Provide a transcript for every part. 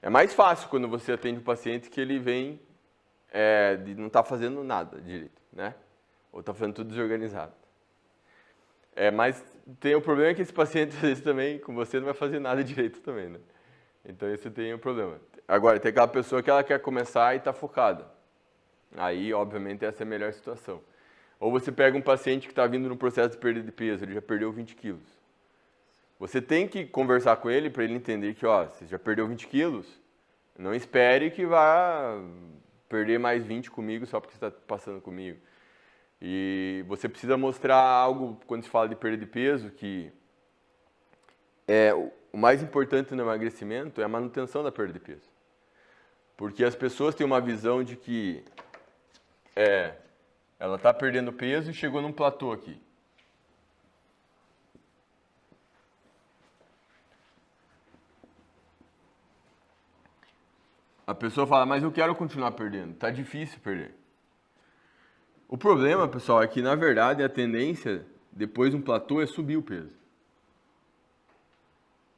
É mais fácil quando você atende um paciente que ele vem de não tá fazendo nada direito, né? Ou tá fazendo tudo desorganizado. Mas tem o problema que esse paciente, às vezes, também, com você, não vai fazer nada direito também, né? Então, esse tem um problema. Agora, tem aquela pessoa que ela quer começar e está focada. Aí, obviamente, essa é a melhor situação. Ou você pega um paciente que está vindo num processo de perda de peso, ele já perdeu 20 quilos. Você tem que conversar com ele para ele entender que, ó, você já perdeu 20 quilos, não espere que vá perder mais 20 comigo só porque você está passando comigo. E você precisa mostrar algo, quando se fala de perda de peso, que o mais importante no emagrecimento é a manutenção da perda de peso. Porque as pessoas têm uma visão de que ela está perdendo peso e chegou num platô aqui. A pessoa fala, mas eu quero continuar perdendo. Tá difícil perder. O problema, pessoal, é que, na verdade, a tendência, depois de um platô, é subir o peso.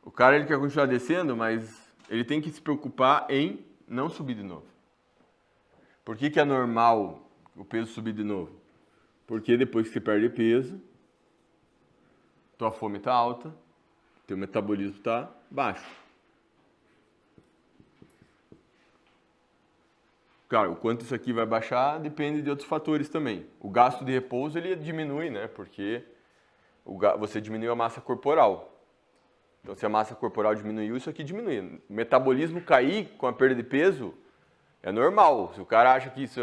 O cara ele quer continuar descendo, mas ele tem que se preocupar em não subir de novo. Por que é normal o peso subir de novo? Porque depois que você perde peso, tua fome está alta, teu metabolismo está baixo. Claro, o quanto isso aqui vai baixar depende de outros fatores também. O gasto de repouso ele diminui, né? Porque você diminui a massa corporal. Então, se a massa corporal diminuiu, isso aqui diminui. O metabolismo cair com a perda de peso é normal. Se o cara acha que isso,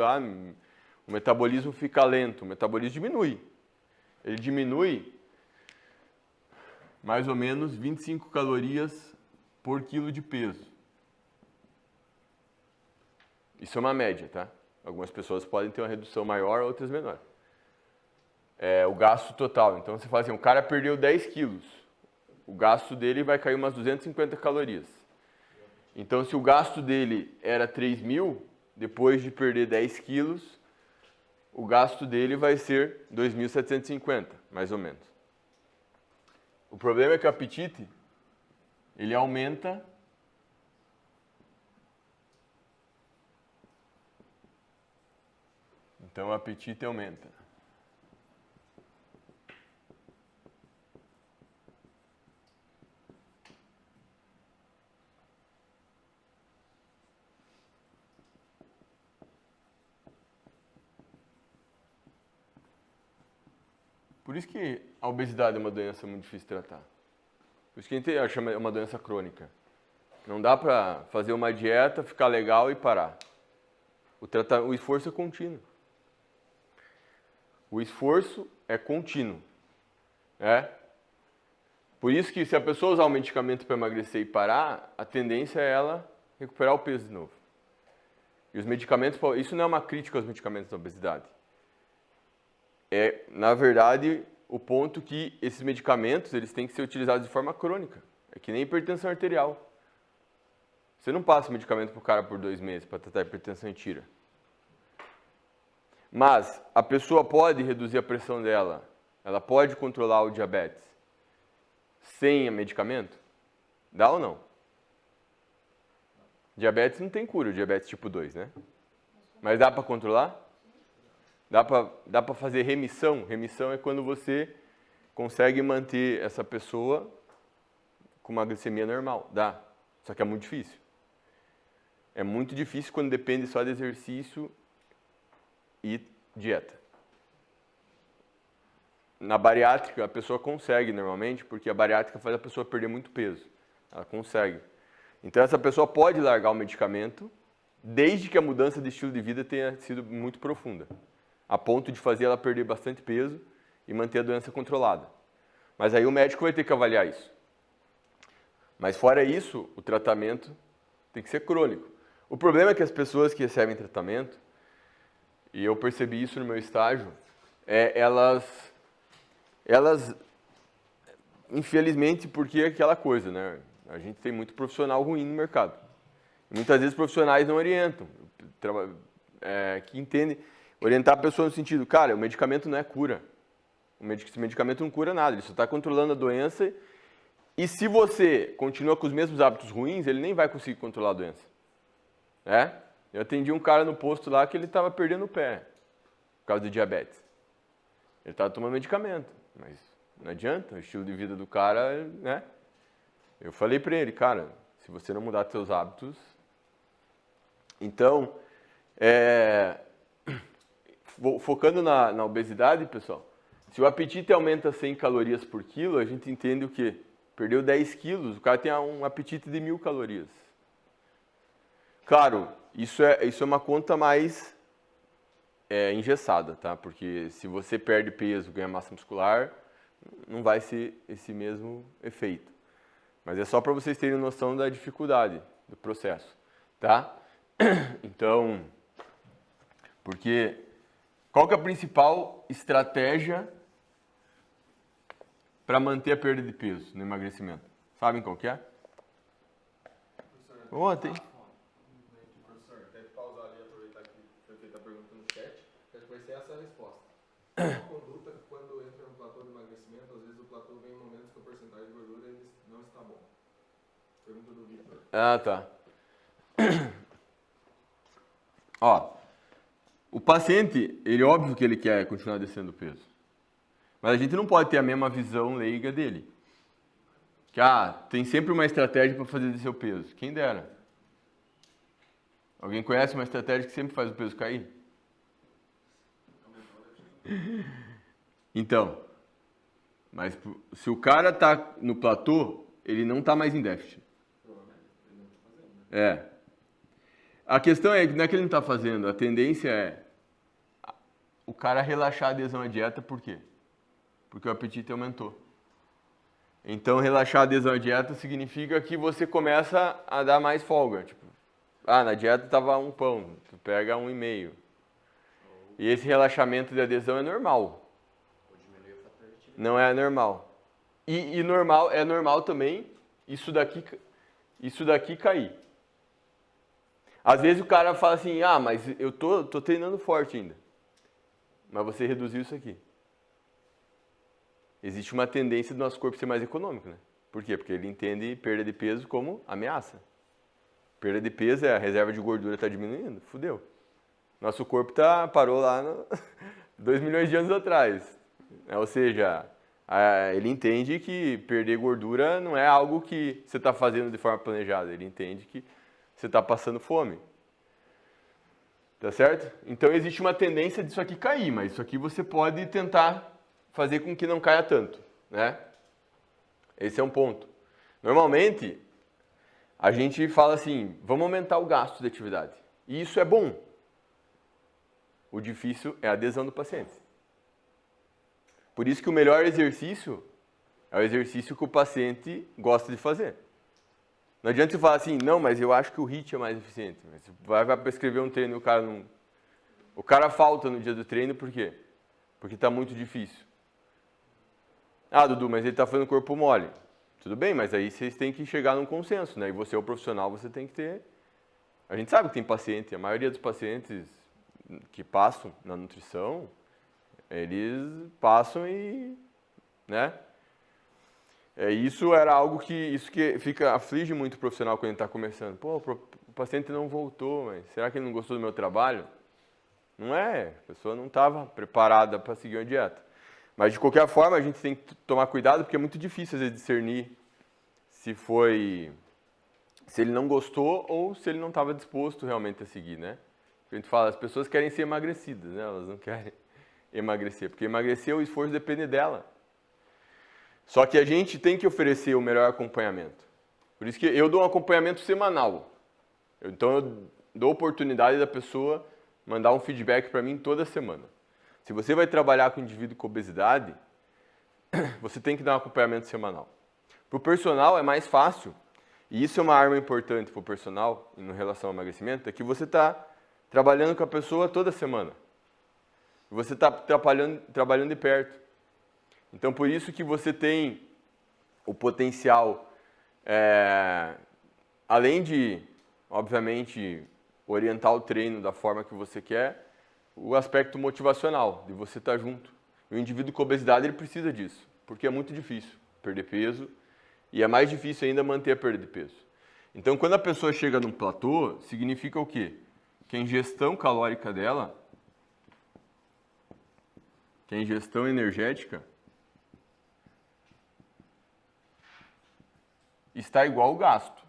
o metabolismo fica lento, o metabolismo diminui. Ele diminui mais ou menos 25 calorias por quilo de peso. Isso é uma média, tá? Algumas pessoas podem ter uma redução maior, outras menor. O gasto total. Então, você fala assim, o cara perdeu 10 quilos. O gasto dele vai cair umas 250 calorias. Então, se o gasto dele era 3.000, depois de perder 10 quilos, o gasto dele vai ser 2.750, mais ou menos. O problema é que o apetite, ele aumenta. Então, o apetite aumenta. Por isso que a obesidade é uma doença muito difícil de tratar. Por isso que a gente chama uma doença crônica. Não dá para fazer uma dieta, ficar legal e parar. O esforço é contínuo. O esforço é contínuo. Por isso que se a pessoa usar um medicamento para emagrecer e parar, a tendência é ela recuperar o peso de novo. E os medicamentos, isso não é uma crítica aos medicamentos da obesidade. Na verdade, o ponto que esses medicamentos eles têm que ser utilizados de forma crônica. É que nem hipertensão arterial. Você não passa o medicamento para o cara por 2 meses para tratar a hipertensão e tira. Mas a pessoa pode reduzir a pressão dela, ela pode controlar o diabetes sem medicamento? Dá ou não? Diabetes não tem cura, o diabetes tipo 2, né? Mas dá para controlar? Dá para fazer remissão? Remissão é quando você consegue manter essa pessoa com uma glicemia normal. Dá. Só que é muito difícil. É muito difícil quando depende só de exercício e dieta. Na bariátrica, a pessoa consegue normalmente, porque a bariátrica faz a pessoa perder muito peso. Ela consegue. Então, essa pessoa pode largar o medicamento, desde que a mudança de estilo de vida tenha sido muito profunda, a ponto de fazer ela perder bastante peso e manter a doença controlada. Mas aí o médico vai ter que avaliar isso. Mas fora isso, o tratamento tem que ser crônico. O problema é que as pessoas que recebem tratamento, e eu percebi isso no meu estágio, elas, infelizmente, porque é aquela coisa, né? A gente tem muito profissional ruim no mercado. E muitas vezes profissionais não orientam, que entendem, orientar a pessoa no sentido, cara, o medicamento não é cura. Esse medicamento não cura nada, ele só está controlando a doença E se você continua com os mesmos hábitos ruins, ele nem vai conseguir controlar a doença. Né? Eu atendi um cara no posto lá que ele estava perdendo o pé por causa de diabetes. Ele estava tomando medicamento, mas não adianta, o estilo de vida do cara, né? Eu falei para ele, cara, se você não mudar seus hábitos... Então, focando na obesidade, pessoal, se o apetite aumenta 100 calorias por quilo, a gente entende o quê? Perdeu 10 quilos, o cara tem um apetite de 1000 calorias. Claro, isso é uma conta mais engessada, tá? Porque se você perde peso, ganha massa muscular, não vai ser esse mesmo efeito. Mas é só para vocês terem noção da dificuldade do processo, tá? Então, porque qual que é a principal estratégia para manter a perda de peso no emagrecimento? Sabem qual que é? Ontem. Professor, deve pausar ali e aproveitar que foi feita a pergunta no chat. Acho que vai ser essa a resposta. Uma conduta que quando entra no platô de emagrecimento, às vezes o platô vem em momentos que a porcentagem de gordura não está bom. Pergunta do Victor. Ah, tá. Ó, o paciente, ele óbvio que ele quer continuar descendo o peso. Mas a gente não pode ter a mesma visão leiga dele. Que, tem sempre uma estratégia para fazer descer o peso. Quem dera. Alguém conhece uma estratégia que sempre faz o peso cair? Então, mas se o cara está no platô, ele não está mais em déficit. A questão é que não é que ele não está fazendo, a tendência é o cara relaxar a adesão à dieta, por quê? Porque o apetite aumentou. Então, relaxar a adesão à dieta significa que você começa a dar mais folga. Tipo, na dieta estava um pão, tu pega 1,5. E esse relaxamento de adesão é normal. Não é normal. E é normal também isso daqui cair. Às vezes o cara fala assim, mas eu tô treinando forte ainda. Mas você reduziu isso aqui. Existe uma tendência do nosso corpo ser mais econômico, né? Por quê? Porque ele entende perda de peso como ameaça. Perda de peso a reserva de gordura está diminuindo, fudeu. Nosso corpo parou lá 2 milhões de anos atrás. Ou seja, ele entende que perder gordura não é algo que você está fazendo de forma planejada. Ele entende que você está passando fome. Tá certo? Então existe uma tendência disso aqui cair, mas isso aqui você pode tentar fazer com que não caia tanto, né? Esse é um ponto. Normalmente, a gente fala assim, vamos aumentar o gasto de atividade. E isso é bom. O difícil é a adesão do paciente. Por isso que o melhor exercício é o exercício que o paciente gosta de fazer. Não adianta você falar assim, não, mas eu acho que o HIIT é mais eficiente. Mas vai prescrever um treino e o cara não... O cara falta no dia do treino, por quê? Porque está muito difícil. Dudu, mas ele está fazendo corpo mole. Tudo bem, mas aí vocês têm que chegar num consenso, né? E você é o profissional, você tem que ter... A gente sabe que tem paciente, a maioria dos pacientes que passam na nutrição, eles passam e... né? Isso era algo que aflige muito o profissional quando ele está começando. Pô, o paciente não voltou, mas será que ele não gostou do meu trabalho? Não é, a pessoa não estava preparada para seguir uma dieta. Mas de qualquer forma a gente tem que tomar cuidado porque é muito difícil às vezes discernir se ele não gostou ou se ele não estava disposto realmente a seguir, né? A gente fala, as pessoas querem ser emagrecidas, né? Elas não querem emagrecer, porque emagrecer o esforço depende dela. Só que a gente tem que oferecer o melhor acompanhamento. Por isso que eu dou um acompanhamento semanal. Então eu dou a oportunidade da pessoa mandar um feedback para mim toda semana. Se você vai trabalhar com um indivíduo com obesidade, você tem que dar um acompanhamento semanal. Para o personal é mais fácil, e isso é uma arma importante para o personal em relação ao emagrecimento, é que você está trabalhando com a pessoa toda semana. Você está trabalhando de perto. Então, por isso que você tem o potencial, além de, obviamente, orientar o treino da forma que você quer, o aspecto motivacional, de você estar junto. O indivíduo com obesidade, ele precisa disso, porque é muito difícil perder peso e é mais difícil ainda manter a perda de peso. Então, quando a pessoa chega num platô, significa o quê? Que a ingestão calórica dela, que a ingestão energética está igual ao gasto.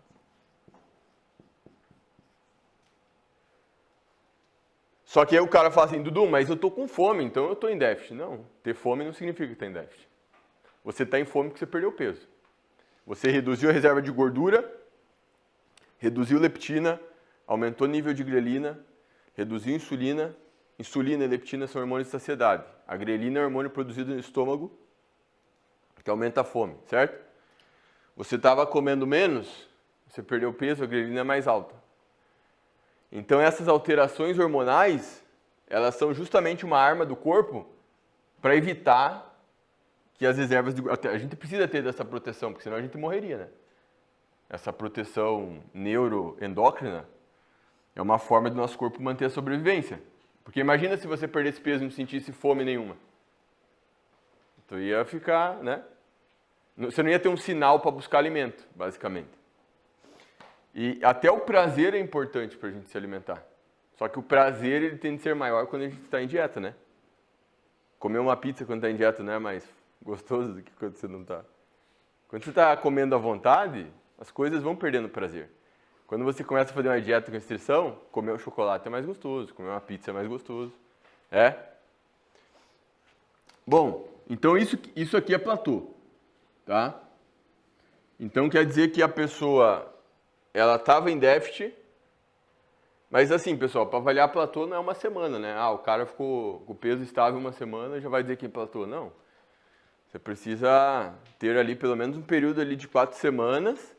Só que aí o cara fala assim, Dudu, mas eu tô com fome, então eu tô em déficit. Não, ter fome não significa que tá em déficit. Você tá em fome porque você perdeu peso. Você reduziu a reserva de gordura, reduziu leptina, aumentou o nível de grelina, reduziu insulina. Insulina e leptina são hormônios de saciedade. A grelina é um hormônio produzido no estômago, que aumenta a fome, certo? Você estava comendo menos, você perdeu peso, a grelina é mais alta. Então essas alterações hormonais, elas são justamente uma arma do corpo para evitar que as reservas de... A gente precisa ter dessa proteção, porque senão a gente morreria, né? Essa proteção neuroendócrina é uma forma do nosso corpo manter a sobrevivência. Porque imagina se você perdesse peso e não sentisse fome nenhuma. Então ia ficar, né? Você não ia ter um sinal para buscar alimento, basicamente. E até o prazer é importante para a gente se alimentar. Só que o prazer ele tem de ser maior quando a gente está em dieta, né? Comer uma pizza quando está em dieta não é mais gostoso do que quando você não está. Quando você está comendo à vontade, as coisas vão perdendo prazer. Quando você começa a fazer uma dieta com restrição, comer um chocolate é mais gostoso, comer uma pizza é mais gostoso. É? Bom, então isso aqui é platô. Tá? Então quer dizer que a pessoa ela estava em déficit, mas assim, pessoal, para avaliar platô não é uma semana, né? Ah, o cara ficou com o peso estável uma semana, já vai dizer que é platô. Não. Você precisa ter ali pelo menos um período ali de 4 semanas,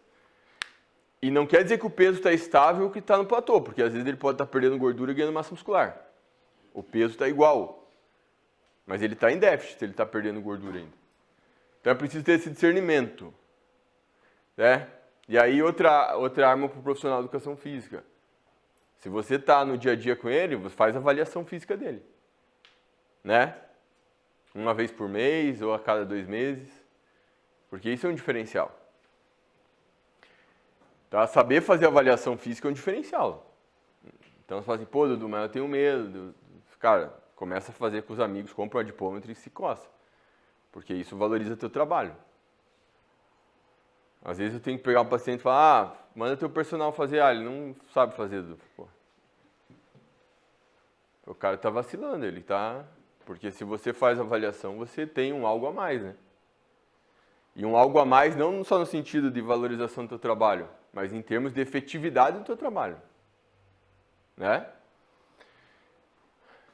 e não quer dizer que o peso está estável que está no platô, porque às vezes ele pode estar perdendo gordura e ganhando massa muscular. O peso está igual, mas ele está em déficit, ele está perdendo gordura ainda. Então é preciso ter esse discernimento, né? E aí outra arma para o profissional de educação física. Se você está no dia a dia com ele, você faz a avaliação física dele, né? Uma vez por mês ou a cada 2 meses, porque isso é um diferencial. Tá? Saber fazer avaliação física é um diferencial. Então você fala assim, pô, Dudu, mas eu tenho medo. Cara, começa a fazer com os amigos, compra um adipômetro e se coça. Porque isso valoriza teu trabalho. Às vezes eu tenho que pegar um paciente e falar, manda teu personal fazer, ele não sabe fazer. Pô. O cara tá vacilando, ele tá... Porque se você faz avaliação, você tem um algo a mais, né? E um algo a mais não só no sentido de valorização do teu trabalho, mas em termos de efetividade do teu trabalho. Né?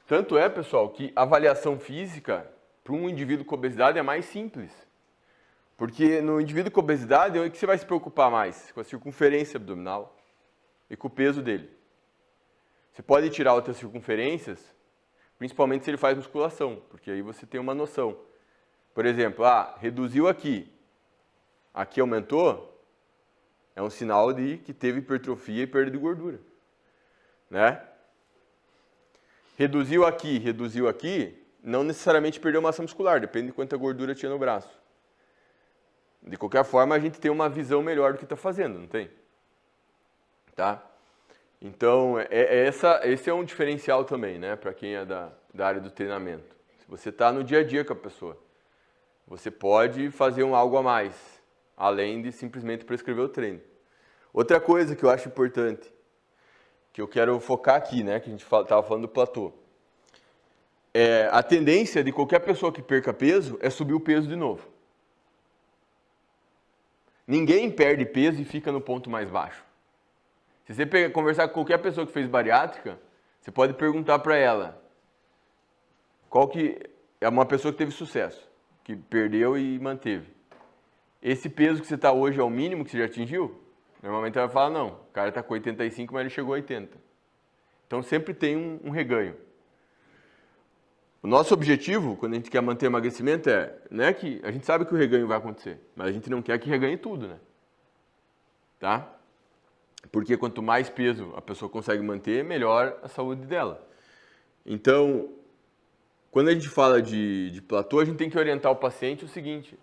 Tanto é, pessoal, que a avaliação física para um indivíduo com obesidade é mais simples. Porque no indivíduo com obesidade, é o que você vai se preocupar mais? Com a circunferência abdominal e com o peso dele. Você pode tirar outras circunferências, principalmente se ele faz musculação, porque aí você tem uma noção. Por exemplo, reduziu aqui, aqui aumentou, é um sinal de que teve hipertrofia e perda de gordura. Né? Reduziu aqui, não necessariamente perdeu massa muscular, depende de quanta gordura tinha no braço. De qualquer forma, a gente tem uma visão melhor do que está fazendo, não tem? Tá? Então, esse é um diferencial também, né, para quem é da área do treinamento. Se você está no dia a dia com a pessoa, você pode fazer algo a mais, além de simplesmente prescrever o treino. Outra coisa que eu acho importante, que eu quero focar aqui, né, que a gente estava falando do platô. A tendência de qualquer pessoa que perca peso é subir o peso de novo. Ninguém perde peso e fica no ponto mais baixo. Se você conversar com qualquer pessoa que fez bariátrica, você pode perguntar para ela qual que é uma pessoa que teve sucesso, que perdeu e manteve. Esse peso que você está hoje é o mínimo que você já atingiu? Normalmente ela fala, não, o cara está com 85, mas ele chegou a 80. Então sempre tem um reganho. O nosso objetivo, quando a gente quer manter emagrecimento, não é que a gente sabe que o reganho vai acontecer, mas a gente não quer que reganhe tudo, né? Tá? Porque quanto mais peso a pessoa consegue manter, melhor a saúde dela. Então, quando a gente fala de platô, a gente tem que orientar o paciente o seguinte: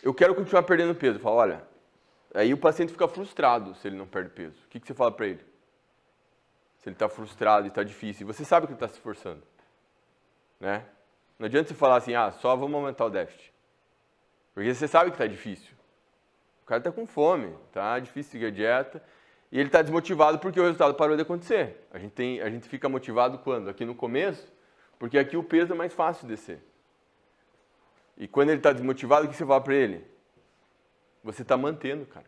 eu quero continuar perdendo peso. Eu falo, olha, aí o paciente fica frustrado se ele não perde peso. O que você fala para ele? Se ele está frustrado e está difícil. E você sabe que ele está se esforçando. Né? Não adianta você falar assim, só vamos aumentar o déficit. Porque você sabe que está difícil. O cara está com fome, tá difícil seguir a dieta. E ele está desmotivado porque o resultado parou de acontecer. A gente fica motivado quando? Aqui no começo, porque aqui o peso é mais fácil de descer. E quando ele está desmotivado, o que você fala para ele? Você está mantendo, cara.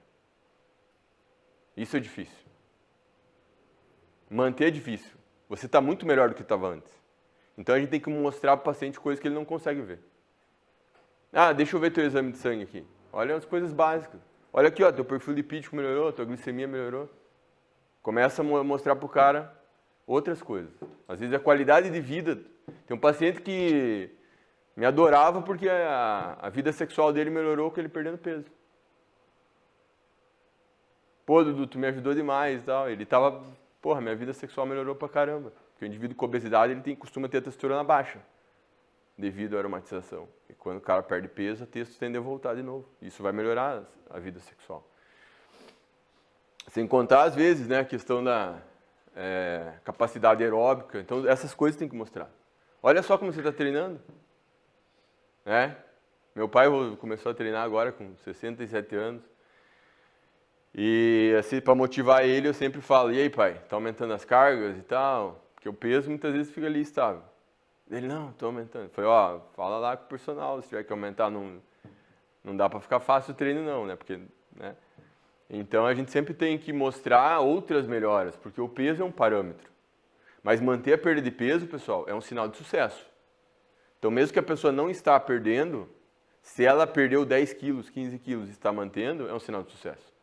Isso é difícil. Manter é difícil. Você está muito melhor do que estava antes. Então a gente tem que mostrar para o paciente coisas que ele não consegue ver. Deixa eu ver teu exame de sangue aqui. Olha as coisas básicas. Olha aqui, ó, teu perfil lipídico melhorou, tua glicemia melhorou. Começa a mostrar para o cara outras coisas. Às vezes a qualidade de vida. Tem um paciente que me adorava porque a vida sexual dele melhorou com ele perdendo peso. Pô, Dudu, tu me ajudou demais e tal. Ele tava, minha vida sexual melhorou pra caramba. Porque o indivíduo com obesidade, ele costuma ter a testosterona baixa, devido à aromatização. E quando o cara perde peso, a testo tende a voltar de novo. Isso vai melhorar a vida sexual. Sem contar, às vezes, né, a questão da capacidade aeróbica. Então, essas coisas tem que mostrar. Olha só como você está treinando. Né? Meu pai começou a treinar agora com 67 anos. E assim, para motivar ele, eu sempre falo, e aí, pai, tá aumentando as cargas e tal? Porque o peso muitas vezes fica ali estável. Ele, não, tô aumentando. Eu falei, fala lá com o personal, se tiver que aumentar, não dá para ficar fácil o treino não, né? Porque, né? Então a gente sempre tem que mostrar outras melhoras, porque o peso é um parâmetro. Mas manter a perda de peso, pessoal, é um sinal de sucesso. Então mesmo que a pessoa não está perdendo, se ela perdeu 10 quilos, 15 quilos e está mantendo, é um sinal de sucesso.